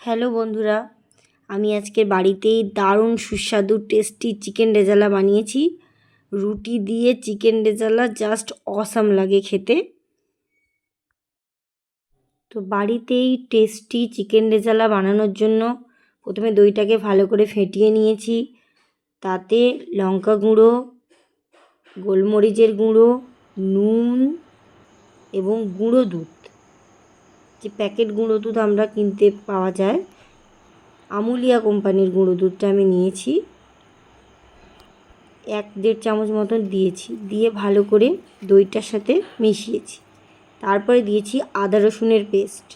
Hello বন্ধুরা, আমি আজকে বাড়িতেই দারুণ সুস্বাদু টেস্টি চিকেন রেজালা বানিয়েছি। রুটি দিয়ে চিকেন রেজালা জাস্ট অসাম লাগে খেতে। তো বাড়িতেই টেস্টি চিকেন রেজালা বানানোর জন্য প্রথমে দইটাকে ভালো করে ফেটিয়ে নিয়েছি। তাতে লঙ্কা গুঁড়ো, গোলমরিচের গুঁড়ো, নুন এবং গুঁড়ো দুধ, যে প্যাকেট গুঁড়ো দুধ আমরা কিনতে পাওয়া যায়, আমুলিয়া কোম্পানির গুঁড়ো দুধটা আমি নিয়েছি, 1-1.5 চামচ মতন দিয়েছি। দিয়ে ভালো করে দইটার সাথে মিশিয়েছি। তারপরে দিয়েছি আদা রসুনের পেস্ট।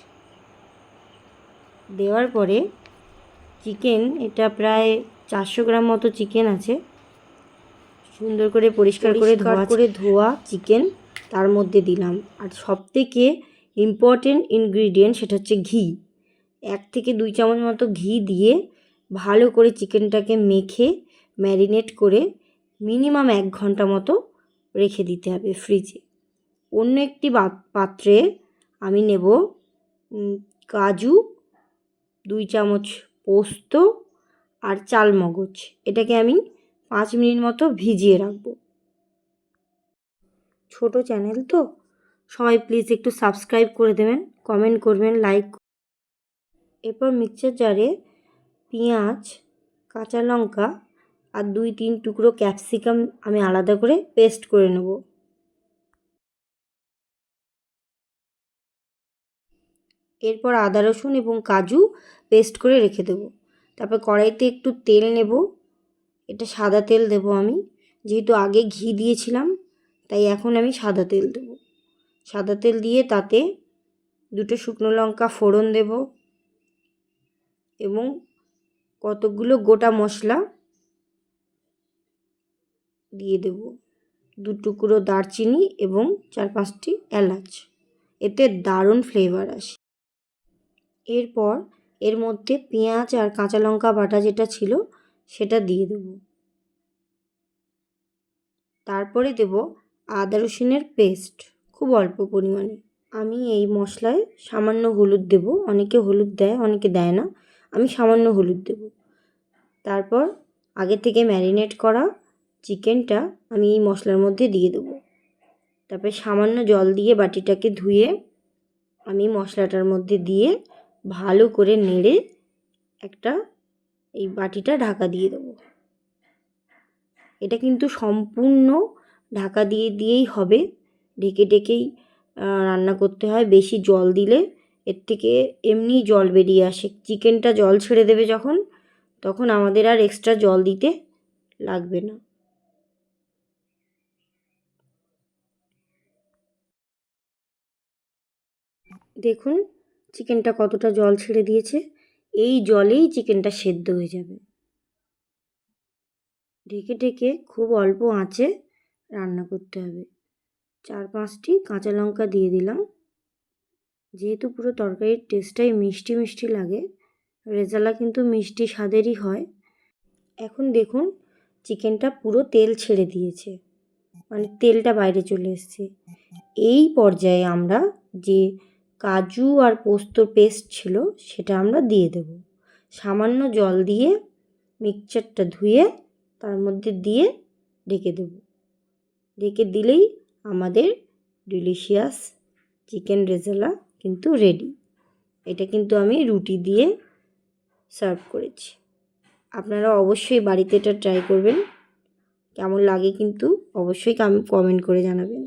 দেওয়ার পরে চিকেন, এটা প্রায় 400 গ্রাম মতো চিকেন আছে, সুন্দর করে পরিষ্কার করে ধোয়া চিকেন তার মধ্যে দিলাম। আর সবথেকে ইম্পর্টেন্ট ইনগ্রিডিয়েন্ট সেটা হচ্ছে ঘি। 1 থেকে 2 চামচ মতো ঘি দিয়ে ভালো করে চিকেনটাকে মেখে ম্যারিনেট করে মিনিমাম 1 ঘন্টা মতো রেখে দিতে হবে ফ্রিজে। অন্য একটি পাত্রে আমি নেব কাজু, 2 চামচ পোস্ত আর চালমগজ। এটাকে আমি 5 মিনিট মতো ভিজিয়ে রাখবো। ছোট চ্যানেল তো, সবাই প্লিজ একটু সাবস্ক্রাইব করে দেবেন, কমেন্ট করবেন, লাইক। এরপর মিক্সচার জারে পেঁয়াজ, কাঁচা লঙ্কা আর 2-3 টুকরো ক্যাপসিকাম আমি আলাদা করে পেস্ট করে নেব। এরপর আদা রসুন এবং কাজু পেস্ট করে রেখে দেব। তারপর কড়াইতে একটু তেল নেব। এটা সাদা তেল দেব আমি, যেহেতু আগে ঘি দিয়েছিলাম তাই এখন আমি সাদা তেল দেব। সাদা তেল দিয়ে তাতে 2টো শুকনো লঙ্কা ফোড়ন দেব এবং কতগুলো গোটা মশলা দিয়ে দেব। 2 টুকরো দারচিনি এবং 4-5টি এলাচ, এতে দারুণ ফ্লেভার আসে। এরপর এর মধ্যে পেঁয়াজ আর কাঁচা লঙ্কা বাটা যেটা ছিল সেটা দিয়ে দেব। তারপরে দেব আদা রসুনের পেস্ট, খুব অল্প পরিমাণে। আমি এই মশলায় সামান্য হলুদ দেব। অনেকে হলুদ দেয়, অনেকে দেয় না, আমি সামান্য হলুদ দেব। তারপর আগে থেকে ম্যারিনেট করা চিকেনটা আমি এই মশলার মধ্যে দিয়ে দেব। তারপরে সামান্য জল দিয়ে বাটিটাকে ধুয়ে আমি মশলাটার মধ্যে দিয়ে ভালো করে নেড়ে এই বাটিটা ঢাকা দিয়ে দেব। এটা কিন্তু সম্পূর্ণ ঢাকা দিয়েই হবে, ঢেকেই রান্না করতে হয়। বেশি জল দিলে এর থেকে এমনি জল বেরিয়ে আসে। চিকেনটা জল ছেড়ে দেবে যখন, তখন আমাদের আর এক্সট্রা জল দিতে লাগবে না। দেখুন চিকেনটা কতটা জল ছেড়ে দিয়েছে। এই জলেই চিকেনটা সেদ্ধ হয়ে যাবে। ঢেকে খুব অল্প আঁচে রান্না করতে হবে। 4-5টি কাঁচা লঙ্কা দিয়ে দিলাম। যেহেতু পুরো তরকারির টেস্টটাই মিষ্টি মিষ্টি লাগে, রেজালা কিন্তু মিষ্টি স্বাদেরই হয়। এখন দেখুন চিকেনটা পুরো তেল ছেড়ে দিয়েছে, মানে তেলটা বাইরে চলে এসছে। এই পর্যায়ে আমরা যে কাজু আর পোস্তর পেস্ট ছিল সেটা আমরা দিয়ে দেব। সামান্য জল দিয়ে মিক্সচারটা ধুয়ে তার মধ্যে দিয়ে ঢেকে দেব। ঢেকে দিলেই আমাদের ডিলিশিয়াস চিকেন রেজালা কিন্তু রেডি। এটা কিন্তু আমি রুটি দিয়ে সার্ভ করেছি। আপনারা অবশ্যই বাড়িতে এটা ট্রাই করবেন। কেমন লাগে কিন্তু অবশ্যই কমেন্ট করে জানাবেন।